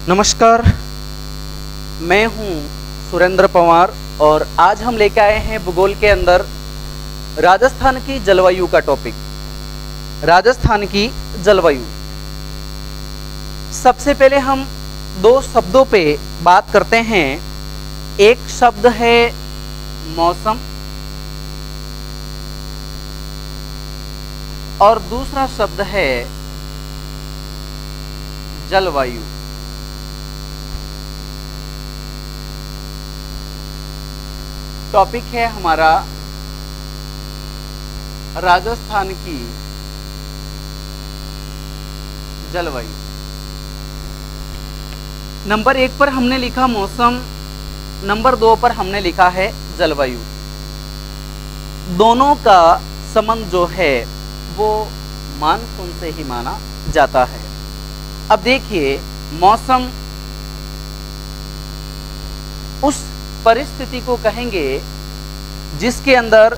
नमस्कार, मैं हूं सुरेंद्र पवार और आज हम लेके आए हैं भूगोल के अंदर राजस्थान की जलवायु का टॉपिक। राजस्थान की जलवायु, सबसे पहले हम दो शब्दों पे बात करते हैं। एक शब्द है मौसम और दूसरा शब्द है जलवायु। टॉपिक है हमारा राजस्थान की जलवायु। नंबर 1 पर हमने लिखा मौसम, नंबर 2 पर हमने लिखा है जलवायु। दोनों का संबंध जो है वो मानसून से ही माना जाता है। अब देखिए, मौसम उस परिस्थिति को कहेंगे जिसके अंदर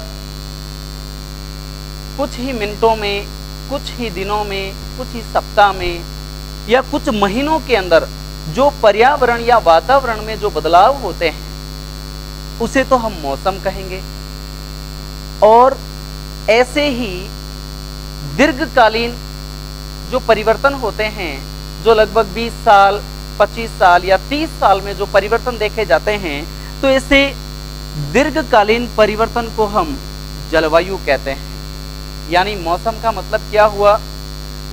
कुछ ही मिनटों में, कुछ ही दिनों में, कुछ ही सप्ताह में या कुछ महीनों के अंदर जो पर्यावरण या वातावरण में जो बदलाव होते हैं उसे तो हम मौसम कहेंगे। और ऐसे ही दीर्घकालीन जो परिवर्तन होते हैं, जो लगभग 20 साल, 25 साल या 30 साल में जो परिवर्तन देखे जाते हैं, तो ऐसे दीर्घकालीन परिवर्तन को हम जलवायु कहते हैं। यानी मौसम का मतलब क्या हुआ?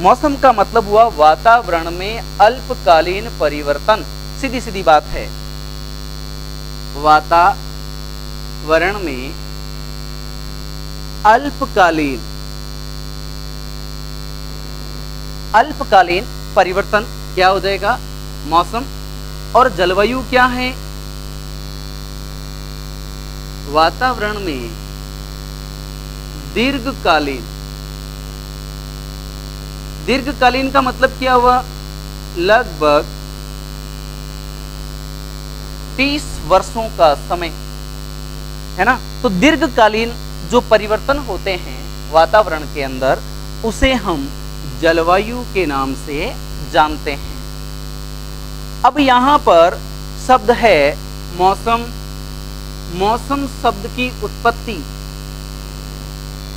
मौसम का मतलब हुआ वातावरण में अल्पकालीन परिवर्तन। सीधी सीधी बात है, वातावरण में अल्पकालीन परिवर्तन क्या हो जाएगा? मौसम। और जलवायु क्या है? वातावरण में दीर्घकालीन का मतलब क्या हुआ? लगभग 30 वर्षों का समय, है ना। तो दीर्घकालीन जो परिवर्तन होते हैं वातावरण के अंदर, उसे हम जलवायु के नाम से जानते हैं। अब यहां पर शब्द है मौसम। मौसम शब्द की उत्पत्ति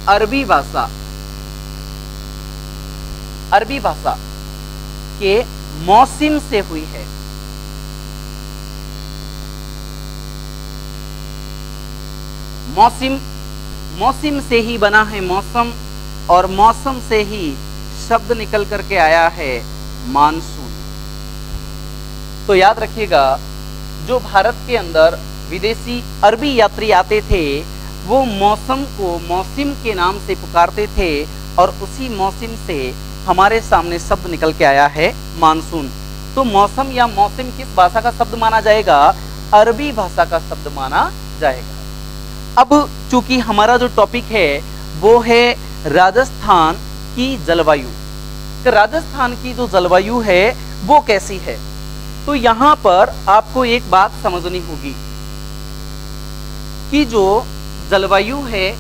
अरबी भाषा के मौसिम से हुई है। मौसिम से ही बना है मौसम, और मौसम से ही शब्द निकल करके आया है मानसून। तो याद रखिएगा, जो भारत के अंदर विदेशी अरबी यात्री आते थे वो मौसम को मौसिम के नाम से पुकारते थे, और उसी मौसिम से हमारे सामने शब्द निकल के आया है मानसून। तो मौसम या मौसिम किस भाषा का शब्द माना जाएगा? अरबी भाषा का शब्द माना जाएगा। अब चूंकि हमारा जो टॉपिक है वो है राजस्थान की जलवायु। तो राजस्थान की जो जलवायु है वो कैसी है? तो यहां पर आपको एक बात समझनी होगी कि जो जलवायु है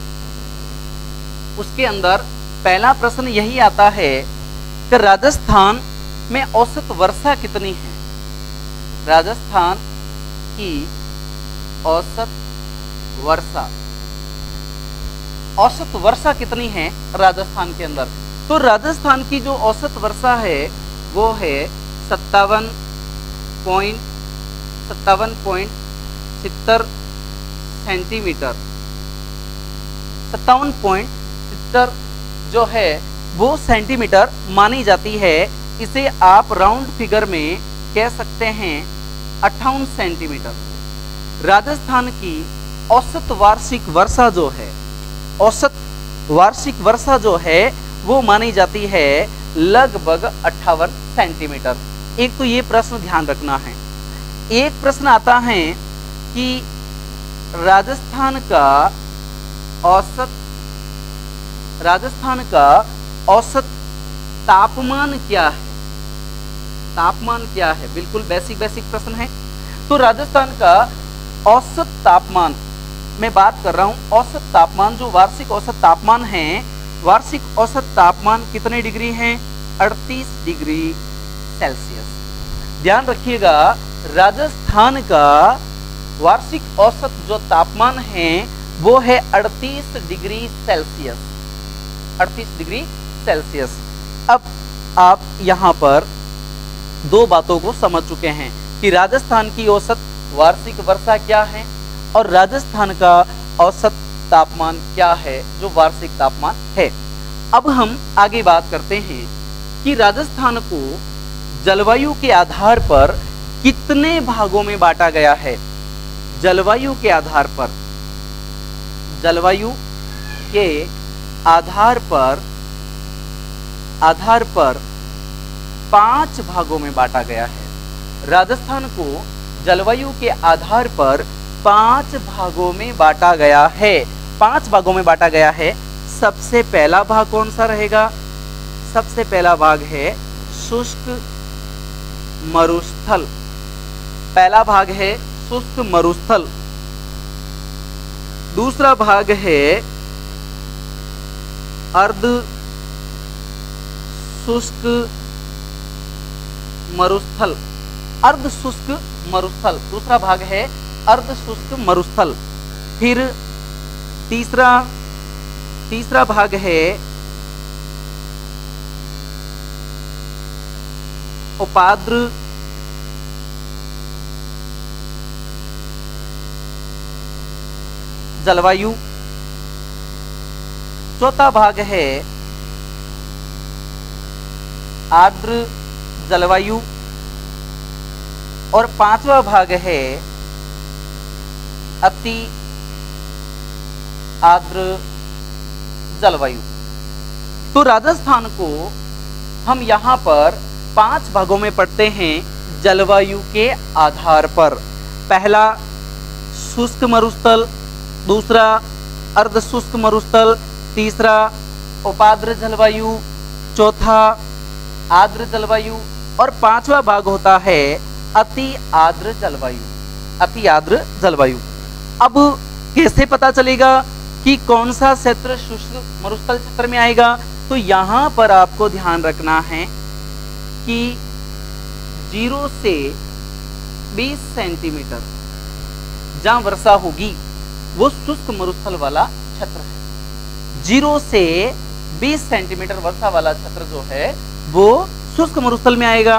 उसके अंदर पहला प्रश्न यही आता है कि राजस्थान में औसत वर्षा कितनी है? राजस्थान की औसत वर्षा कितनी है राजस्थान के अंदर? तो राजस्थान की जो औसत वर्षा है वो है 57.70 सेंटीमीटर। 57.70 जो है वो सेंटीमीटर मानी जाती है। इसे आप राउंड फिगर में कह सकते हैं 58 सेंटीमीटर। राजस्थान की औसत वार्षिक वर्षा जो है वो मानी जाती है लगभग 58 सेंटीमीटर। एक तो ये प्रश्न ध्यान रखना है। एक प्रश्न आता है कि राजस्थान का औसत तापमान क्या है? तापमान क्या है? बिल्कुल बेसिक प्रश्न है। तो राजस्थान का औसत तापमान, मैं बात कर रहा हूं औसत तापमान, जो वार्षिक औसत तापमान है, वार्षिक औसत तापमान कितने डिग्री है? 38 डिग्री सेल्सियस। ध्यान रखिएगा, राजस्थान का वार्षिक औसत जो तापमान है वो है 38 डिग्री सेल्सियस। 38 degree Celsius. अब आप यहाँ पर दो बातों को समझ चुके हैं कि राजस्थान की औसत वार्षिक वर्षा क्या है और राजस्थान का औसत तापमान क्या है जो वार्षिक तापमान है। अब हम आगे बात करते हैं कि राजस्थान को जलवायु के आधार पर कितने भागों में बांटा गया है। जलवायु के आधार पर, जलवायु के आधार पर 5 भागों में बांटा गया है। राजस्थान को जलवायु के आधार पर 5 भागों में बांटा गया है। 5 भागों में बांटा गया है। सबसे पहला भाग कौन सा रहेगा? सबसे पहला भाग है शुष्क मरुस्थल। पहला भाग है शुष्क मरुस्थल। दूसरा भाग है अर्ध शुष्क मरुस्थल। अर्ध शुष्क मरुस्थल दूसरा भाग है अर्ध शुष्क मरुस्थल। फिर तीसरा भाग है उपाद्र जलवायु। चौथा भाग है आर्द्र जलवायु और 5वां भाग है अति आर्द्र जलवायु। तो राजस्थान को हम यहाँ पर 5 भागों में पढ़ते हैं जलवायु के आधार पर। पहला शुष्क मरुस्थल, दूसरा अर्ध शुष्क मरुस्थल, तीसरा उपाद्र जलवायु, चौथा आर्द्र जलवायु और 5वां भाग होता है अति आर्द्र जलवायु। अति आर्द्र जलवायु। अब कैसे पता चलेगा कि कौन सा क्षेत्र शुष्क मरुस्थल क्षेत्र में आएगा? तो यहाँ पर आपको ध्यान रखना है कि 0 से 20 सेंटीमीटर जहां वर्षा होगी वो शुष्क मरुस्थल वाला क्षेत्र है। 0 से 20 सेंटीमीटर वर्षा वाला क्षेत्र जो है वो शुष्क मरुस्थल में आएगा।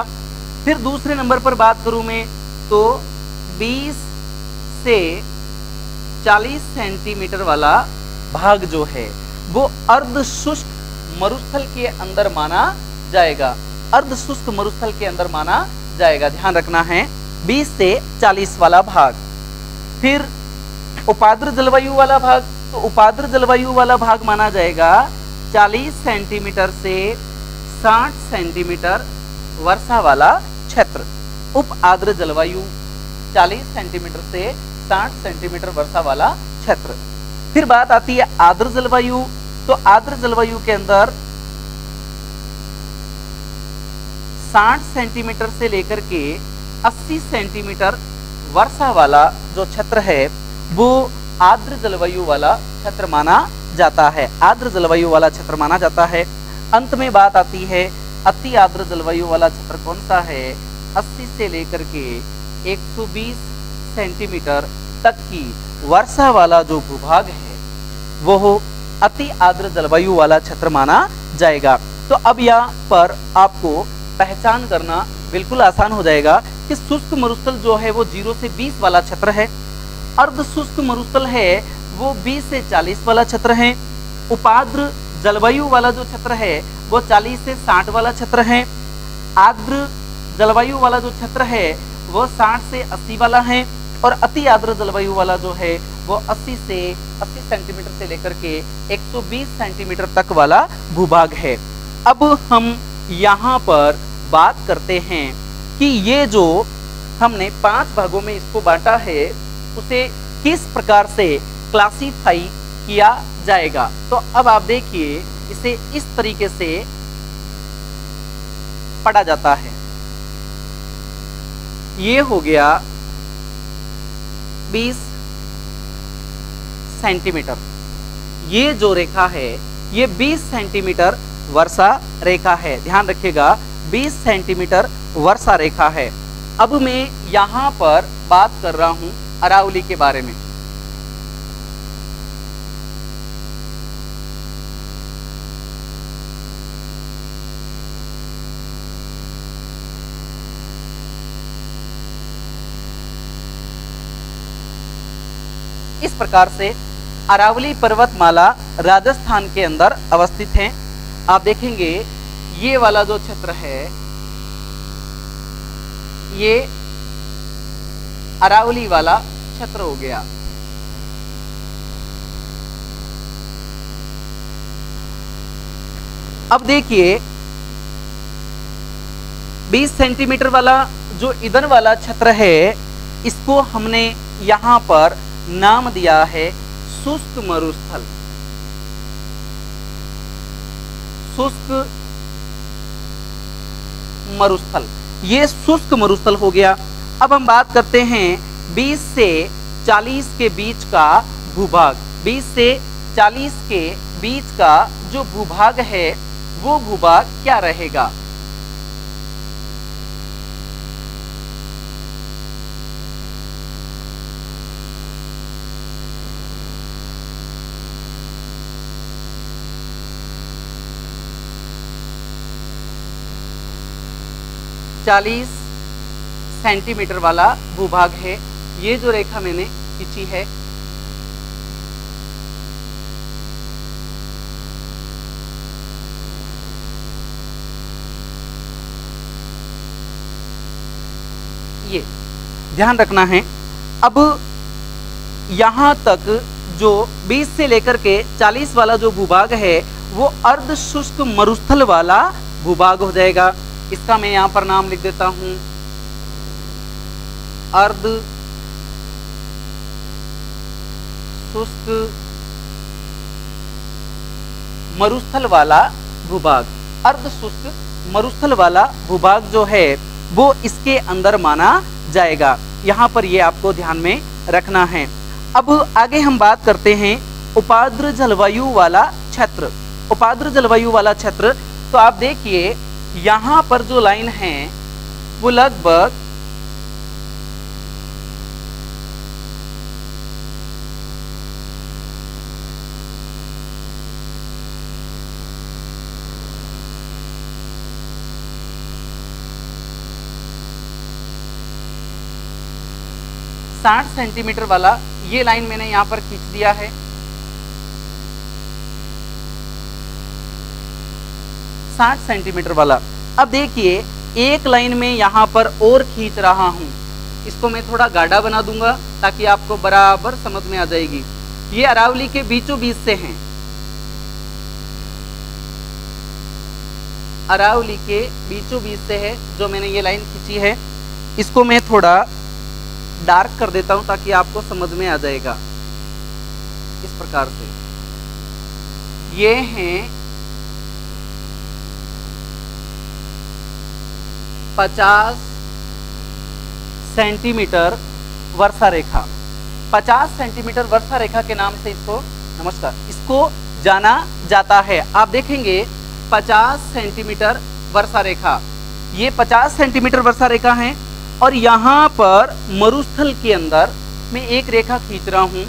फिर दूसरे नंबर पर बात करूं मैं तो 20 से 40 सेंटीमीटर वाला भाग जो है वो अर्ध शुष्क मरुस्थल के अंदर माना जाएगा। अर्ध शुष्क मरुस्थल के अंदर माना जाएगा। ध्यान रखना है 20 से 40 वाला भाग। फिर उपाद्र जलवायु वाला भाग, तो उपाद्र जलवायु वाला भाग माना जाएगा 40 सेंटीमीटर से 60 सेंटीमीटर वर्षा वाला क्षेत्र। उप आर्द्र जलवायु 40 सेंटीमीटर से 60 सेंटीमीटर वर्षा वाला क्षेत्र। फिर बात आती है आर्द्र जलवायु। तो आर्द्र जलवायु के अंदर 60 सेंटीमीटर से लेकर के 80 सेंटीमीटर वर्षा वाला जो क्षेत्र है वो आर्द्र जलवायु वाला क्षेत्र माना जाता है। आर्द्र जलवायु वाला क्षेत्र माना जाता है। अंत में बात आती है अति आर्द्र जलवायु वाला क्षेत्र कौन सा है? 80 से लेकर के 120 सेंटीमीटर तक की वर्षा वाला जो भूभाग है वो अति आर्द्र जलवायु वाला क्षेत्र माना जाएगा। तो अब यहाँ पर आपको पहचान करना बिल्कुल आसान हो जाएगा कि शुष्क मरुस्थल जो है वो 0 से 20 वाला क्षेत्र है। अर्ध शुष्क मरुस्थल है वो 20 से 40 वाला क्षेत्र है। उपाद्र जलवायु वाला जो क्षेत्र है वो 40 से 60 वाला क्षेत्र है। आर्द्र जलवायु वाला जो क्षेत्र है वो 60 से 80 वाला है। और अति आर्द्र जलवायु वाला जो है वो 80 सेंटीमीटर से लेकर के 120 सेंटीमीटर तक वाला भूभाग है। अब हम यहाँ पर बात करते हैं कि ये जो हमने 5 भागों में इसको बांटा है उसे किस प्रकार से क्लासिफाई किया जाएगा। तो अब आप देखिए इसे इस तरीके से पढ़ा जाता है। ये हो गया 20 सेंटीमीटर। ये जो रेखा है ये 20 सेंटीमीटर वर्षा रेखा है। ध्यान रखिएगा 20 सेंटीमीटर वर्षा रेखा है। अब मैं यहां पर बात कर रहा हूं अरावली के बारे में। इस प्रकार से अरावली पर्वतमाला राजस्थान के अंदर अवस्थित है। आप देखेंगे ये वाला जो क्षेत्र है ये अरावली वाला क्षेत्र हो गया। अब देखिए 20 सेंटीमीटर वाला जो इधर वाला क्षेत्र है इसको हमने यहां पर नाम दिया है शुष्क मरुस्थल। शुष्क मरुस्थल, ये शुष्क मरुस्थल हो गया। अब हम बात करते हैं 20 से 40 के बीच का भूभाग। 20 से 40 के बीच का जो भूभाग है वो भूभाग क्या रहेगा? चालीस सेंटीमीटर वाला भूभाग है। ये जो रेखा मैंने खींची है ये ध्यान रखना है। अब यहां तक जो 20 से लेकर के 40 वाला जो भूभाग है वो अर्ध शुष्क मरुस्थल वाला भूभाग हो जाएगा। इसका मैं यहां पर नाम लिख देता हूं अर्ध शुष्क मरुस्थल वाला भूभाग। अर्ध शुष्क मरुस्थल वाला भूभाग जो है वो इसके अंदर माना जाएगा। यहां पर ये आपको ध्यान में रखना है। अब आगे हम बात करते हैं उपाद्र जलवायु वाला क्षेत्र। उपाद्र जलवायु वाला क्षेत्र, तो आप देखिए यहां पर जो लाइन है वो लगभग 60 सेंटीमीटर वाला ये लाइन मैंने यहां पर खींच दिया है। 60 सेंटीमीटर वाला। अब देखिए एक लाइन में यहां पर और खींच रहा हूं, इसको मैं थोड़ा गाढ़ा बना दूंगा ताकि आपको बराबर समझ में आ जाएगी। ये अरावली के बीचों बीच से हैं, अरावली के बीचों बीच से है जो मैंने ये लाइन खींची है। इसको मैं थोड़ा डार्क कर देता हूं ताकि आपको समझ में आ जाएगा। इस प्रकार से ये हैं 50 सेंटीमीटर वर्षा रेखा। 50 सेंटीमीटर वर्षा रेखा के नाम से इसको जाना जाता है। आप देखेंगे 50 सेंटीमीटर वर्षा रेखा, ये 50 सेंटीमीटर वर्षा रेखा है। और यहां पर मरुस्थल के अंदर मैं एक रेखा खींच रहा हूं,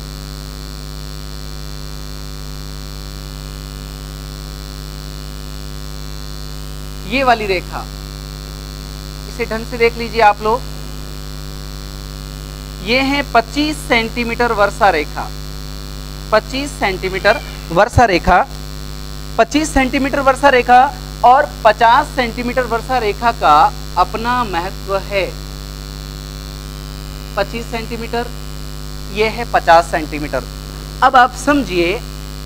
ये वाली रेखा, इसे ढंग से देख लीजिए आप लोग। ये है 25 सेंटीमीटर वर्षा रेखा। 25 सेंटीमीटर वर्षा रेखा, 25 सेंटीमीटर वर्षा रेखा और 50 सेंटीमीटर वर्षा रेखा का अपना महत्व है। 25 सेंटीमीटर, ये है 50 सेंटीमीटर। अब आप समझिए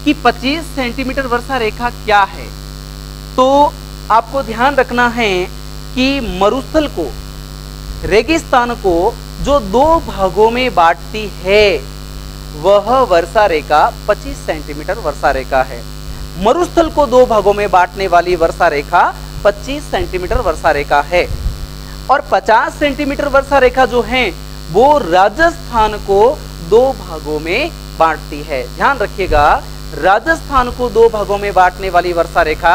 कि 25 सेंटीमीटर वर्षा रेखा क्या है। तो आपको ध्यान रखना है कि मरुस्थल को, रेगिस्तान को जो दो भागों में बांटती है वह वर्षा रेखा 25 सेंटीमीटर वर्षा रेखा है। मरुस्थल को दो भागों में बांटने वाली वर्षा रेखा 25 सेंटीमीटर वर्षा रेखा है। और 50 सेंटीमीटर वर्षा रेखा जो है वो राजस्थान को दो भागों में बांटती है। ध्यान रखिएगा, राजस्थान को दो भागों में बांटने वाली वर्षा रेखा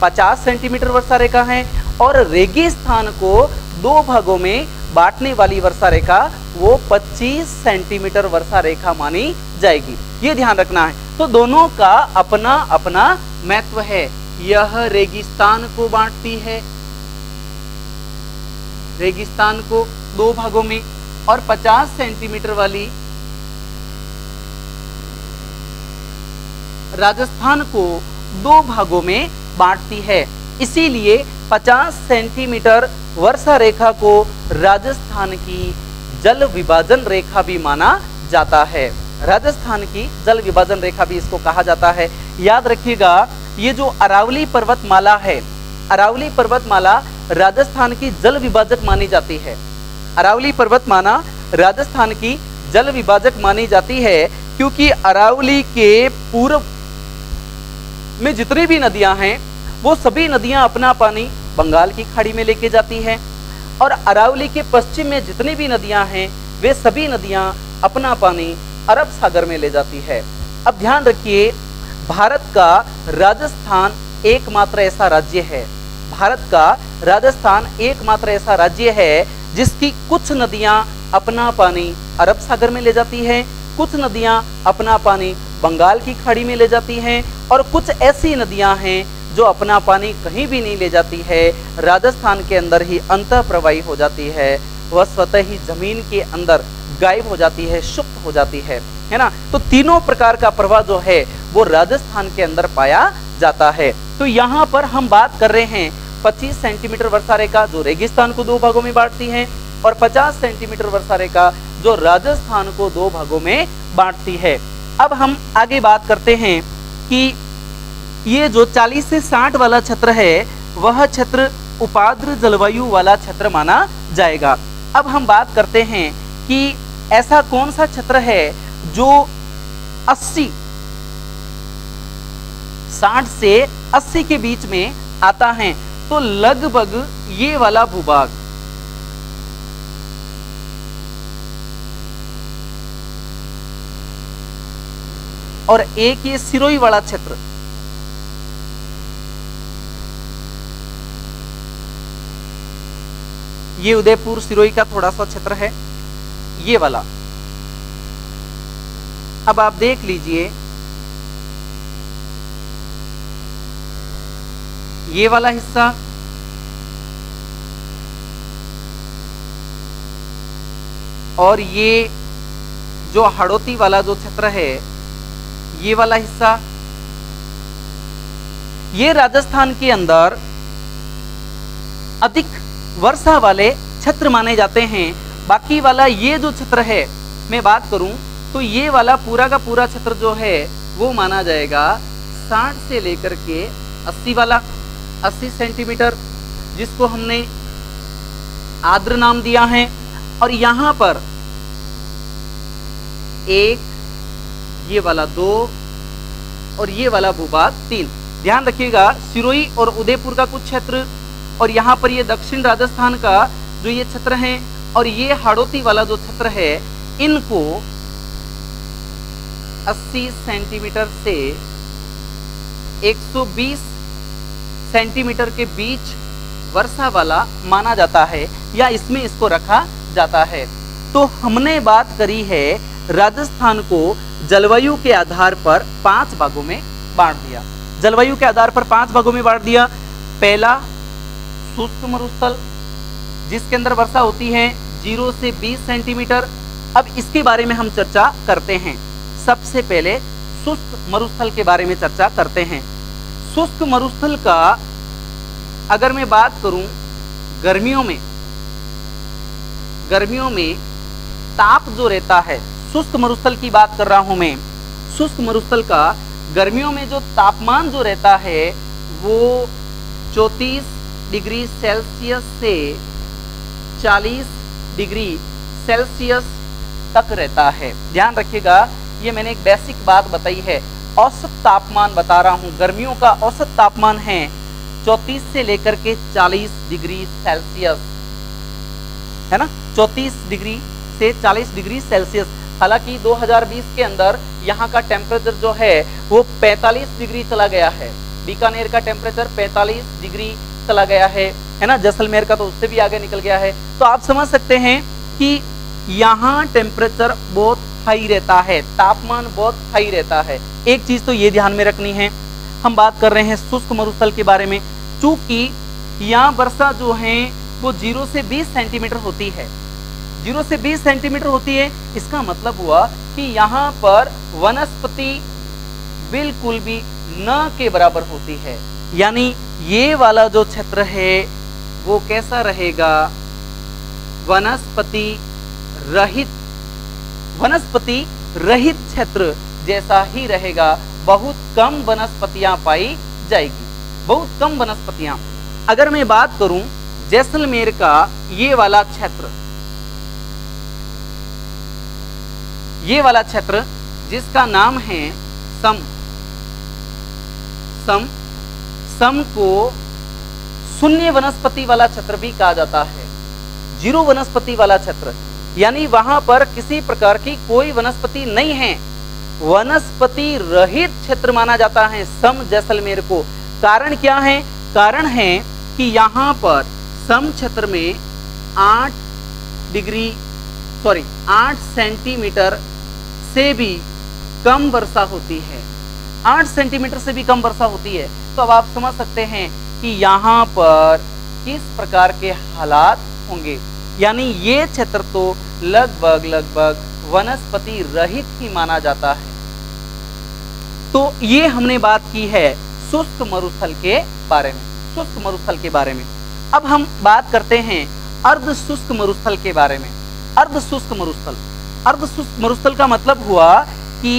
50 सेंटीमीटर वर्षा रेखा है और रेगिस्तान को दो भागों में बांटने वाली वर्षा रेखा वो 25 सेंटीमीटर वर्षा रेखा मानी जाएगी। ये ध्यान रखना है। तो दोनों का अपना अपना महत्व है। यह रेगिस्तान को बांटती है, रेगिस्तान को 2 भागों में, और 50 सेंटीमीटर वाली राजस्थान को 2 भागों में बांटती है। इसीलिए 50 सेंटीमीटर वर्षा रेखा को राजस्थान की जल विभाजन रेखा भी माना जाता है। राजस्थान की जल विभाजन रेखा भी इसको कहा जाता है। याद रखिएगा, ये जो अरावली पर्वतमाला है, अरावली पर्वतमाला राजस्थान की जल विभाजक मानी जाती है। अरावली पर्वतमाला राजस्थान की जल विभाजक मानी जाती है क्योंकि अरावली के पूर्व में जितनी भी नदियां हैं वो सभी नदियां अपना पानी बंगाल की खाड़ी में लेके जाती हैं, और अरावली के पश्चिम में जितनी भी नदियां हैं वे सभी नदियां अपना पानी अरब सागर में ले जाती है। अब ध्यान रखिए, भारत का राजस्थान एकमात्र ऐसा राज्य है, भारत का राजस्थान एकमात्र ऐसा राज्य है जिसकी कुछ नदियां अपना पानी अरब सागर में ले जाती हैं, कुछ नदियां अपना पानी बंगाल की खाड़ी में ले जाती हैं, और कुछ ऐसी नदियां हैं जो अपना पानी कहीं भी नहीं ले जाती है, राजस्थान के अंदर ही अंतः प्रवाही हो जाती है, वह स्वतः ही जमीन के अंदर गायब हो जाती है, सुप्त हो जाती है ना। तो तीनों प्रकार का प्रवाह जो है वो राजस्थान के अंदर पाया जाता है। तो यहाँ पर हम बात कर रहे हैं 25 सेंटीमीटर वर्षा रेखा जो रेगिस्तान को 2 भागों में बांटती है, और 50 सेंटीमीटर वर्षा रेखा जो राजस्थान को 2 भागों में बांटती है। अब हम आगे बात करते हैं कि ये जो 40 से 60 वाला क्षेत्र है वह क्षेत्र उपाद्र जलवायु वाला क्षेत्र माना जाएगा। अब हम बात करते हैं कि ऐसा कौन सा क्षेत्र है जो 60 से 80 के बीच में आता है। तो लगभग ये वाला भूभाग, और एक ये सिरोही वाला क्षेत्र, ये उदयपुर सिरोही का थोड़ा सा क्षेत्र है, ये वाला। अब आप देख लीजिए, ये वाला हिस्सा, और ये जो हड़ौती वाला जो क्षेत्र है, ये वाला हिस्सा, ये राजस्थान के अंदर अधिक वर्षा वाले क्षेत्र माने जाते हैं। बाकी वाला ये जो क्षेत्र है, मैं बात करूं तो ये वाला पूरा का पूरा क्षेत्र जो है वो माना जाएगा 60 से लेकर के 80 वाला, 80 सेंटीमीटर, जिसको हमने आर्द्र नाम दिया है। और यहाँ पर 1, ये वाला 2, और ये वाला भूभाग 3। ध्यान रखिएगा, सिरोही और उदयपुर का कुछ क्षेत्र, और यहाँ पर ये दक्षिण राजस्थान का जो ये क्षेत्र है, और ये हाड़ौती वाला जो क्षेत्र है, इनको 80 सेंटीमीटर से 120 सेंटीमीटर के बीच वर्षा वाला माना जाता है, या इसमें इसको रखा जाता है। तो हमने बात करी है राजस्थान को जलवायु के आधार पर 5 भागों में बांट दिया। जलवायु के आधार पर 5 भागों में बांट दिया। पहला शुष्क मरुस्थल, जिसके अंदर वर्षा होती है 0 से 20 सेंटीमीटर। अब इसके बारे में हम चर्चा करते हैं। सबसे पहले शुष्क मरुस्थल के बारे में चर्चा करते हैं। शुष्क मरुस्थल का अगर मैं बात करूं, गर्मियों में ताप जो रहता है, शुष्क मरुस्थल की बात कर रहा हूं मैं। शुष्क मरुस्थल का गर्मियों में जो तापमान जो रहता है वो 34 डिग्री सेल्सियस से 40 डिग्री सेल्सियस तक रहता है। ध्यान रखिएगा, ये मैंने एक बेसिक बात बताई है। औसत तापमान बता रहा हूँ, गर्मियों का औसत तापमान है 34 से लेकर के 40 डिग्री सेल्सियस, है ना, 34 डिग्री से 40 डिग्री सेल्सियस। हालांकि 2020 के अंदर यहाँ का टेम्परेचर जो है वो 45 डिग्री चला गया है। बीकानेर का टेम्परेचर 45 डिग्री चला गया है। है ना, जैसलमेर का तो उससे भी आगे निकल गया है। तो आप समझ सकते हैं कि यहाँ टेम्परेचर बहुत हाई रहता है, तापमान बहुत हाई रहता है। एक चीज तो ये ध्यान में रखनी है, हम बात कर रहे हैं शुष्क मरुस्थल के बारे में। चूंकि यहाँ वर्षा जो है वो 0 से 20 सेंटीमीटर होती है, 0 से 20 सेंटीमीटर होती है। इसका मतलब हुआ कि यहाँ पर वनस्पति बिल्कुल भी न के बराबर होती है। यानी ये वाला जो क्षेत्र है वो कैसा रहेगा, वनस्पति रहित क्षेत्र जैसा ही रहेगा। बहुत कम वनस्पतियां पाई जाएगी, बहुत कम वनस्पतियां। अगर मैं बात करूं जैसलमेर का ये वाला क्षेत्र जिसका नाम है सम को शून्य वनस्पति वाला क्षेत्र भी कहा जाता है, 0 वनस्पति वाला क्षेत्र। यानी वहां पर किसी प्रकार की कोई वनस्पति नहीं है, वनस्पति रहित क्षेत्र माना जाता है सम जैसलमेर को। कारण क्या है, कारण है कि यहाँ पर सम क्षेत्र में 8 सेंटीमीटर से भी कम वर्षा होती है, 8 सेंटीमीटर से भी कम वर्षा होती है। तो अब आप समझ सकते हैं कि यहाँ पर किस प्रकार के हालात होंगे। यानी ये क्षेत्र तो लगभग वनस्पति रहित ही माना जाता है। तो ये हमने बात की है शुष्क मरुस्थल के बारे में, शुष्क मरुस्थल के बारे में। अब हम बात करते हैं अर्ध शुष्क मरुस्थल के बारे में। अर्ध शुष्क मरुस्थल का मतलब हुआ कि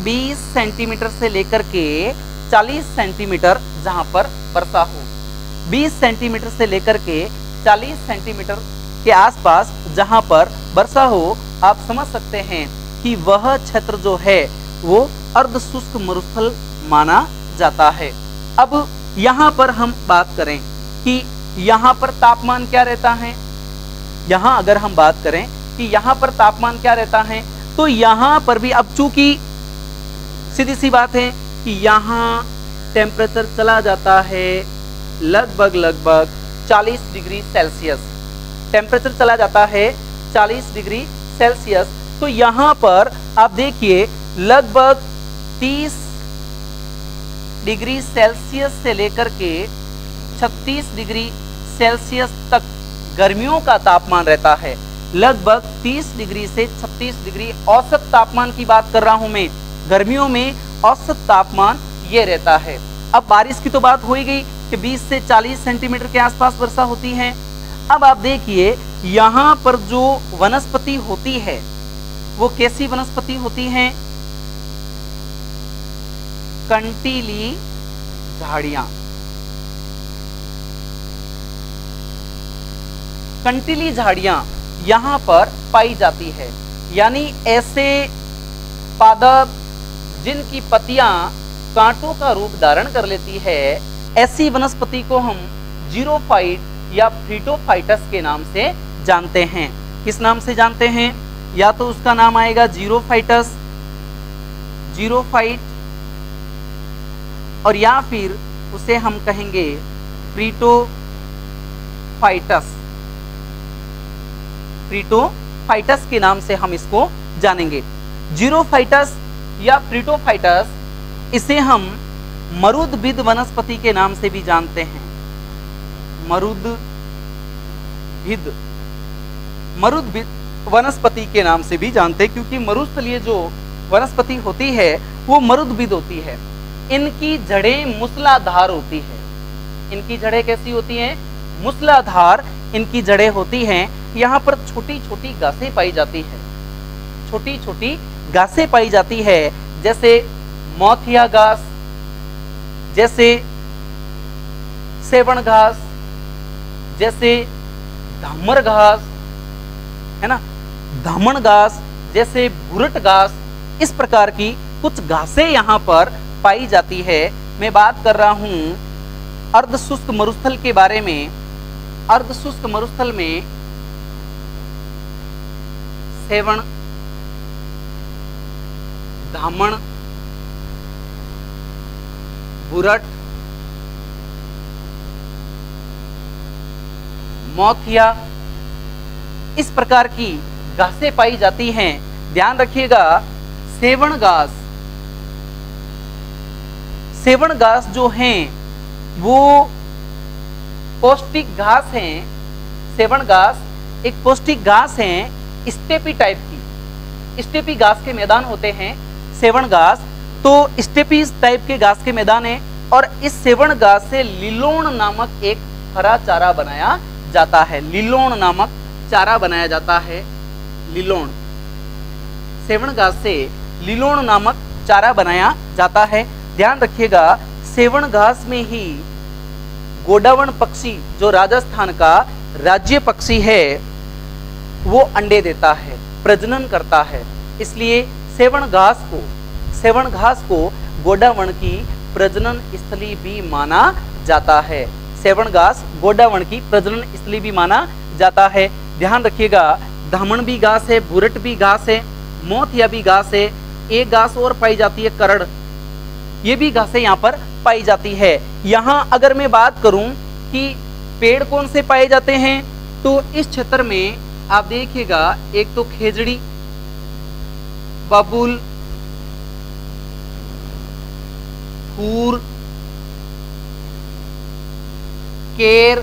20 सेंटीमीटर से लेकर के 40 सेंटीमीटर जहां पर वर्षा हो, 20 सेंटीमीटर से लेकर के 40 सेंटीमीटर के आसपास जहां पर वर्षा हो, आप समझ सकते हैं कि वह क्षेत्र जो है वो अर्ध शुष्क मरुस्थल माना जाता है। अब यहाँ पर हम बात करें कि यहाँ पर तापमान क्या रहता है, यहाँ अगर हम बात करें कि यहाँ पर तापमान क्या रहता है, तो यहाँ पर भी अब चूंकि सीधी सी बात है कि यहाँ टेम्परेचर चला जाता है लगभग 40 डिग्री सेल्सियस, टेम्परेचर चला जाता है 40 डिग्री सेल्सियस। तो यहाँ पर आप देखिए लगभग 30 डिग्री सेल्सियस से लेकर के 36 डिग्री सेल्सियस तक गर्मियों का तापमान रहता है। लगभग 30 डिग्री से 36 डिग्री औसत तापमान की बात कर रहा हूं मैं, गर्मियों में औसत तापमान ये रहता है। अब बारिश की तो बात हो ही गई कि 20 से 40 सेंटीमीटर के आसपास वर्षा होती है। अब आप देखिए यहाँ पर जो वनस्पति होती है वो कैसी वनस्पति होती है, कंटीली झाड़ियां। कंटीली झाड़ियां यहाँ पर पाई जाती है। यानी ऐसे पादप जिनकी पत्तियां कांटों का रूप धारण कर लेती है, ऐसी वनस्पति को हम जीरोफाइट या फ्रीटोफाइटस के नाम से जानते हैं। किस नाम से जानते हैं, या तो उसका नाम आएगा जीरोफाइटस, जीरोफाइट, और या फिर उसे हम कहेंगे फ्रीटोफाइटस, फ्रीटोफाइटस के नाम से हम इसको जानेंगे। जीरोफाइटस या फ्रीटोफाइटस, इसे हम मरुदभिद वनस्पति के नाम से भी जानते हैं। मरुदभिद वनस्पति के नाम से भी जानते हैं, क्योंकि मरुस्थलीय जो वनस्पति होती है वो मरुदभिद होती है। इनकी जड़ें मूसलाधार होती है। इनकी जड़ें कैसी होती हैं, मूसलाधार इनकी जड़ें होती हैं। यहाँ पर छोटी छोटी घासें पाई जाती है, छोटी छोटी घासें पाई जाती है, जैसे मोथिया घास, जैसे सेवण घास, जैसे धामर घास, है ना, धामण घास, जैसे भुरट घास। इस प्रकार की कुछ घासें यहाँ पर पाई जाती है। मैं बात कर रहा हूं अर्धशुष्क मरुस्थल के बारे में। अर्धशुष्क मरुस्थल में सेवण, धामण, भुरट, मोथिया, इस प्रकार की घासें पाई जाती हैं। ध्यान रखिएगा, सेवण घास, सेवण घास जो हैं वो पौष्टिक घास हैं। सेवण घास एक पौष्टिक घास है, स्टेपी टाइप की, स्टेपी घास के मैदान होते हैं सेवण घास, तो स्टेपी टाइप के घास के मैदान है। और इस सेवण घास से लिलोण नामक एक हरा चारा बनाया जाता है। लिलोण नामक चारा बनाया जाता है। लिलोण, सेवण घास से लिलोण नामक चारा बनाया जाता है। ध्यान रखिएगा, सेवण घास में ही गोडावण पक्षी जो राजस्थान का राज्य पक्षी है वो अंडे देता है, प्रजनन करता है। इसलिए सेवण घास को गोडावण की प्रजनन स्थली भी माना जाता है। सेवण घास गोडावण की प्रजनन स्थली भी माना जाता है। ध्यान रखिएगा, धामण भी घास है, भुरट भी घास है, मोथिया भी घास है। एक घास और पाई जाती है करड़, ये भी घासें यहाँ पर पाई जाती है। यहाँ अगर मैं बात करूं कि पेड़ कौन से पाए जाते हैं, तो इस क्षेत्र में आप देखिएगा, एक तो खेजड़ी, बबूल, फूर, केर,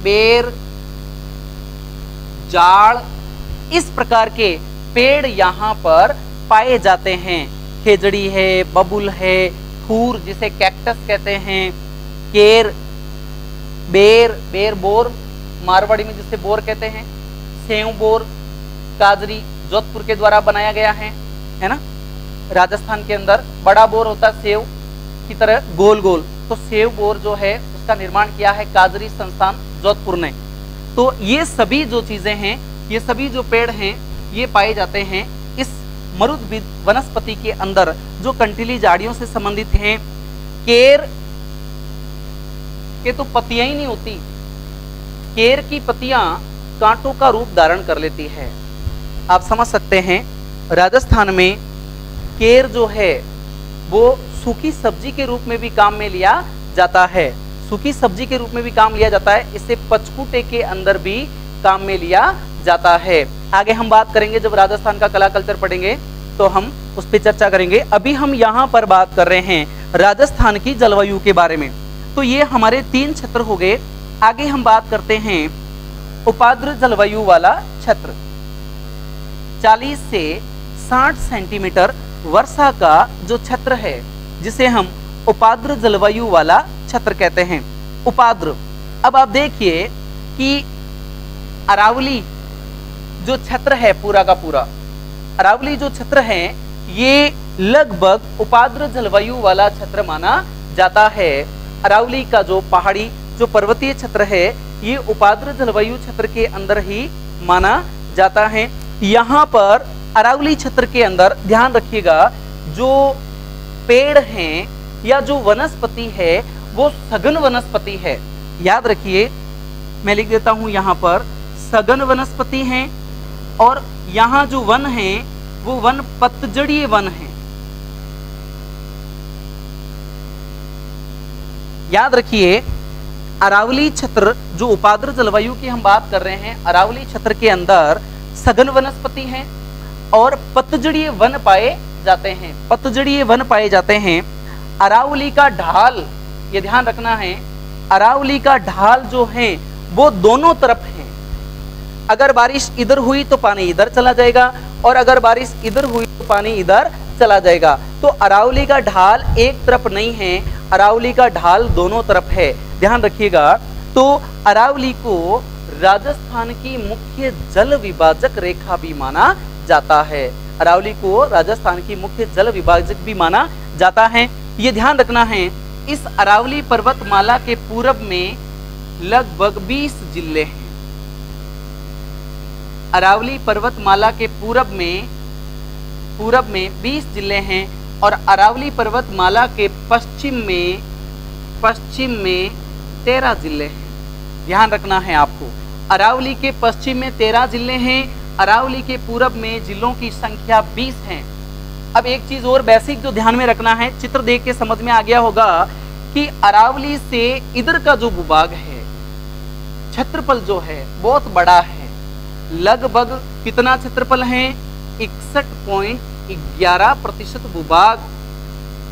बेर, जाड़, इस प्रकार के पेड़ यहाँ पर पाए जाते हैं। खेजड़ी है, बबूल है, फूर जिसे कैक्टस कहते हैं, केर, बेर बोर मारवाड़ी में जिसे बोर कहते हैं, सेव बोर, काजरी जोधपुर के द्वारा बनाया गया है ना। राजस्थान के अंदर बड़ा बोर होता है सेव की तरह गोल गोल, तो सेव बोर जो है उसका निर्माण किया है काजरी संस्थान जोधपुर ने। तो ये सभी जो चीजें हैं, ये सभी जो पेड़ हैं, ये पाए जाते हैं इस मरुद वनस्पति के अंदर जो कंटीली झाड़ियों से संबंधित हैं। केर के तो पत्तियां ही नहीं होती, केर की पत्तियां कांटों का रूप धारण कर लेती है। आप समझ सकते हैं, राजस्थान में केर जो है वो सूखी सब्जी के रूप में भी काम में लिया जाता है। सूखी सब्जी के रूप में भी काम लिया जाता है। इसे पचकूटे के अंदर भी काम में लिया जाता है। आगे हम बात करेंगे, जब राजस्थान का कला कल्चर पढ़ेंगे तो हम उस पर चर्चा करेंगे। अभी हम यहाँ पर बात कर रहे हैं राजस्थान की जलवायु के बारे में। तो ये हमारे 3 क्षेत्र हो गए। आगे हम बात करते हैं उपाद्र जलवायु वाला क्षेत्र। 40 से 60 सेंटीमीटर वर्षा का जो क्षेत्र है, जिसे हम उपाद्र जलवायु वाला क्षेत्र कहते हैं। उपाद्र, अब आप देखिए कि अरावली जो क्षेत्र है पूरा का पूरा, अरावली जो क्षेत्र है ये लगभग उपाद्र जलवायु वाला क्षेत्र माना जाता है। अरावली का जो पहाड़ी जो पर्वतीय क्षेत्र है ये उपाद्र जलवायु क्षेत्र के अंदर ही माना जाता है। यहाँ पर अरावली क्षेत्र के अंदर ध्यान रखिएगा, जो पेड़ हैं या जो वनस्पति है वो सघन वनस्पति है। याद रखिए, मैं लिख देता हूं यहाँ पर, सघन वनस्पति हैं। और यहाँ जो वन है वो वन पतझड़ीय वन है। याद रखिए, अरावली क्षेत्र जो उपाद्र जलवायु की हम बात कर रहे हैं, अरावली क्षेत्र के अंदर सघन वनस्पति हैं और पतझड़ीय वन पाए जाते हैं। पतझड़ीय वन पाए जाते हैं। अरावली का ढाल, ये ध्यान रखना है, अरावली का ढाल जो है वो दोनों तरफ है। अगर बारिश इधर हुई तो पानी इधर चला जाएगा और अगर बारिश इधर हुई तो पानी इधर चला जाएगा। तो अरावली का ढाल एक तरफ नहीं है, अरावली का ढाल दोनों तरफ है। ध्यान रखिएगा। तो अरावली को राजस्थान की मुख्य जल विभाजक रेखा भी माना जाता है। अरावली को राजस्थान की मुख्य जल विभाजक भी माना जाता है। ये ध्यान रखना है, इस अरावली पर्वतमाला के पूरब में लगभग 20 जिले हैं। अरावली पर्वतमाला के पूरब में 20 जिले हैं और अरावली पर्वतमाला के पश्चिम में 13 जिले हैं। ध्यान रखना है आपको, अरावली के पश्चिम में 13 जिले हैं, अरावली के पूरब में जिलों की संख्या 20 है। अब एक चीज और बेसिक जो ध्यान में रखना है, चित्र देख के समझ में आ गया होगा कि अरावली से इधर का जो भूभाग है, क्षेत्रफल जो है बहुत बड़ा है, लगभग कितना क्षेत्रफल है, 61.11% भूभाग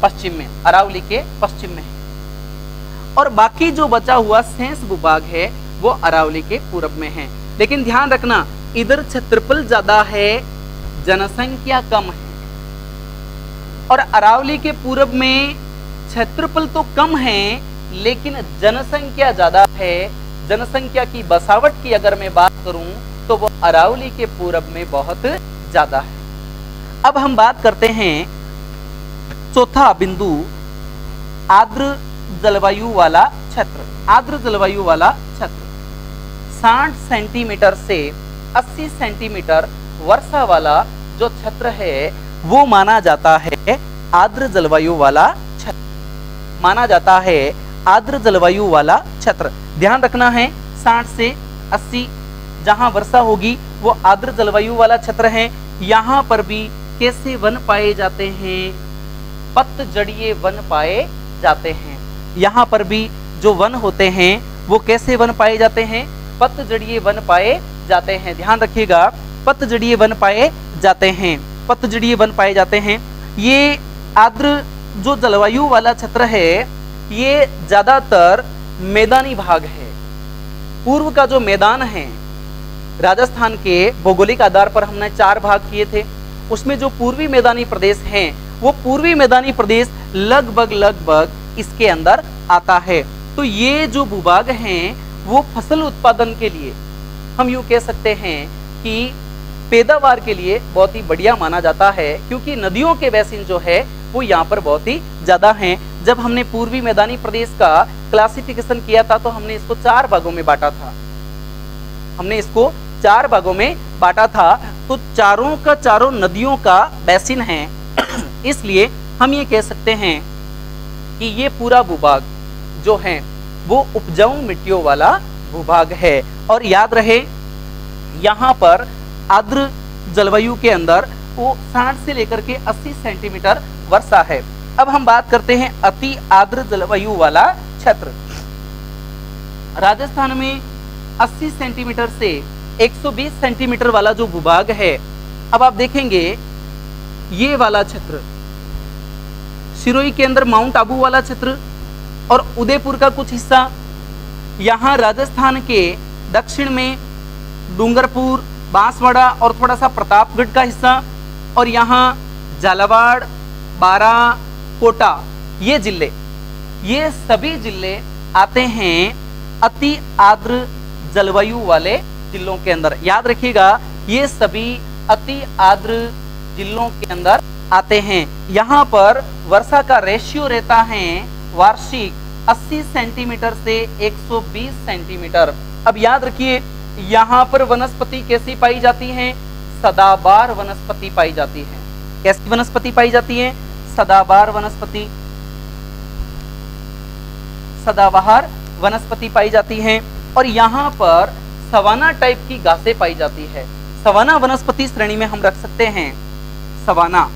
पश्चिम में, अरावली के पश्चिम में है, और बाकी जो बचा हुआ शेष भूभाग है वो अरावली के पूर्व में है। लेकिन ध्यान रखना, इधर क्षेत्रफल ज्यादा है, जनसंख्या कम है, और अरावली के पूर्व में क्षेत्रफल तो कम है लेकिन जनसंख्या ज्यादा है। जनसंख्या की बसावट की अगर मैं बात करूं तो वो अरावली के पूर्व में बहुत ज्यादा है। अब हम बात करते हैं चौथा बिंदु, आर्द्र जलवायु वाला क्षेत्र। आर्द्र जलवायु वाला क्षेत्र 60 सेंटीमीटर से 80 सेंटीमीटर वर्षा वाला जो क्षेत्र है वो माना जाता है आर्द्र जलवायु वाला क्षेत्र, माना जाता है आर्द्र जलवायु वाला क्षेत्र। ध्यान रखना है, 60 से 80 जहां वर्षा होगी वो आर्द्र जलवायु वाला क्षेत्र है। यहाँ पर भी कैसे वन पाए जाते हैं, पतझड़ीय वन पाए जाते हैं। यहाँ पर भी जो वन होते हैं वो कैसे वन पाए जाते हैं, पतझड़ीय वन पाए जाते हैं। ध्यान रखिएगा, पतझड़ीय वन पाए जाते हैं, पतझड़ीय वन पाए जाते हैं। ये आर्द्र जो जलवायु वाला क्षेत्र है ये ज्यादातर मैदानी भाग है। पूर्व का जो मैदान है, राजस्थान के भौगोलिक आधार पर हमने 4 भाग किए थे, उसमें जो पूर्वी मैदानी प्रदेश हैं वो पूर्वी मैदानी प्रदेश लगभग इसके अंदर आता है। तो ये जो भूभाग हैं वो फसल उत्पादन के लिए हम यूं कह सकते हैं कि पैदावार के लिए बहुत ही बढ़िया माना जाता है, क्योंकि नदियों के बेसिन जो है वो यहाँ पर बहुत ही ज्यादा हैं। जब हमने पूर्वी मैदानी प्रदेश का क्लासिफिकेशन किया था तो हमने इसको 4 भागों में बांटा था, हमने इसको 4 भागों में बांटा था। तो चारों का चारों नदियों का बेसिन है, इसलिए हम ये कह सकते हैं कि ये पूरा भूभाग जो है वो उपजाऊ मिट्टियों वाला भूभाग है। और याद रहे, यहाँ पर आर्द्र जलवायु के अंदर वो 60 से लेकर के 80 सेंटीमीटर वर्षा है। अब हम बात करते हैं अति आर्द्र जलवायु वाला क्षेत्र। राजस्थान में 80 सेंटीमीटर से 120 सेंटीमीटर वाला जो भूभाग है, अब आप देखेंगे ये वाला क्षेत्र, सिरोही के अंदर माउंट आबू वाला क्षेत्र और उदयपुर का कुछ हिस्सा, यहाँ राजस्थान के दक्षिण में डूंगरपुर, बांसवाड़ा और थोड़ा सा प्रतापगढ़ का हिस्सा, और यहाँ झालावाड़, बारा, कोटा, ये जिले, ये सभी जिले आते हैं अति आर्द्र जलवायु वाले जिलों के अंदर। याद रखिएगा, ये सभी अति आर्द्र जिलों के अंदर आते हैं। यहाँ पर वर्षा का रेशियो रहता है वार्षिक 80 सेंटीमीटर से 120 सेंटीमीटर। अब याद रखिए, यहाँ पर वनस्पति कैसी पाई जाती है, सदाबहार वनस्पति पाई जाती है। कैसी वनस्पति पाई जाती है, सदाबहार वनस्पति, सदाबहार वनस्पति पाई जाती है। और यहाँ पर सवाना टाइप की घासें पाई जाती है। सवाना वनस्पति श्रेणी में हम रख सकते हैं सवाना,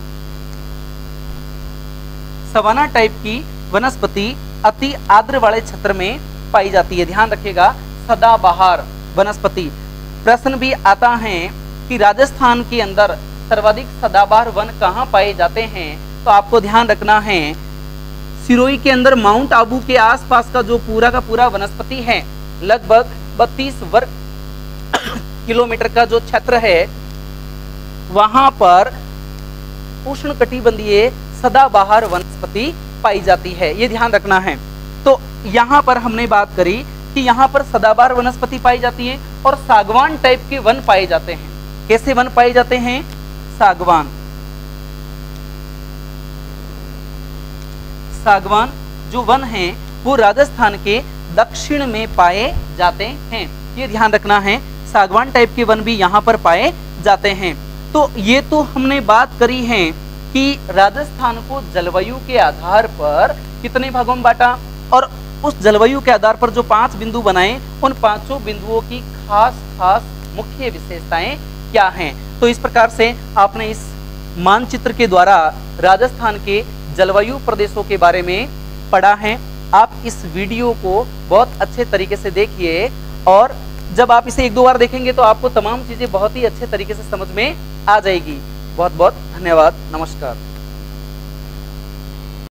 सवाना टाइप की वनस्पति अति आर्द्र वाले क्षेत्र में पाई जाती है। ध्यान रखिएगा, सदाबहार वनस्पति। प्रश्न भी आता है कि राजस्थान के अंदर सर्वाधिक सदाबहार वन कहाँ पाए जाते हैं, तो आपको ध्यान रखना है, सिरोही के अंदर माउंट आबू के आसपास का जो पूरा का पूरा वनस्पति है, लगभग 32 वर्ग किलोमीटर का जो क्षेत्र है, वहां पर उष्णकटिबंधीय सदाबहार वनस्पति पाई जाती है। ये ध्यान रखना है। तो यहाँ पर हमने बात करी कि यहाँ पर सदाबहार वनस्पति पाई जाती है और सागवान टाइप के वन पाए जाते हैं। कैसे वन पाए जाते हैं, सागवान, सागवान जो वन हैं वो राजस्थान के दक्षिण में पाए जाते हैं। ये ध्यान रखना है, सागवान टाइप के वन भी यहाँ पर पाए जाते हैं। तो ये तो हमने बात करी है कि राजस्थान को जलवायु के आधार पर कितने भागों में बांटा, और उस जलवायु के आधार पर जो 5 बिंदु बनाए, उन 5 बिंदुओं की खास खास मुख्य विशेषताएं क्या हैं। तो इस प्रकार से आपने इस मानचित्र के द्वारा राजस्थान के जलवायु प्रदेशों के बारे में पढ़ा है। आप इस वीडियो को बहुत अच्छे तरीके से देखिए और जब आप इसे एक दो बार देखेंगे तो आपको तमाम चीजें बहुत ही अच्छे तरीके से समझ में आ जाएगी। बहुत बहुत धन्यवाद, नमस्कार।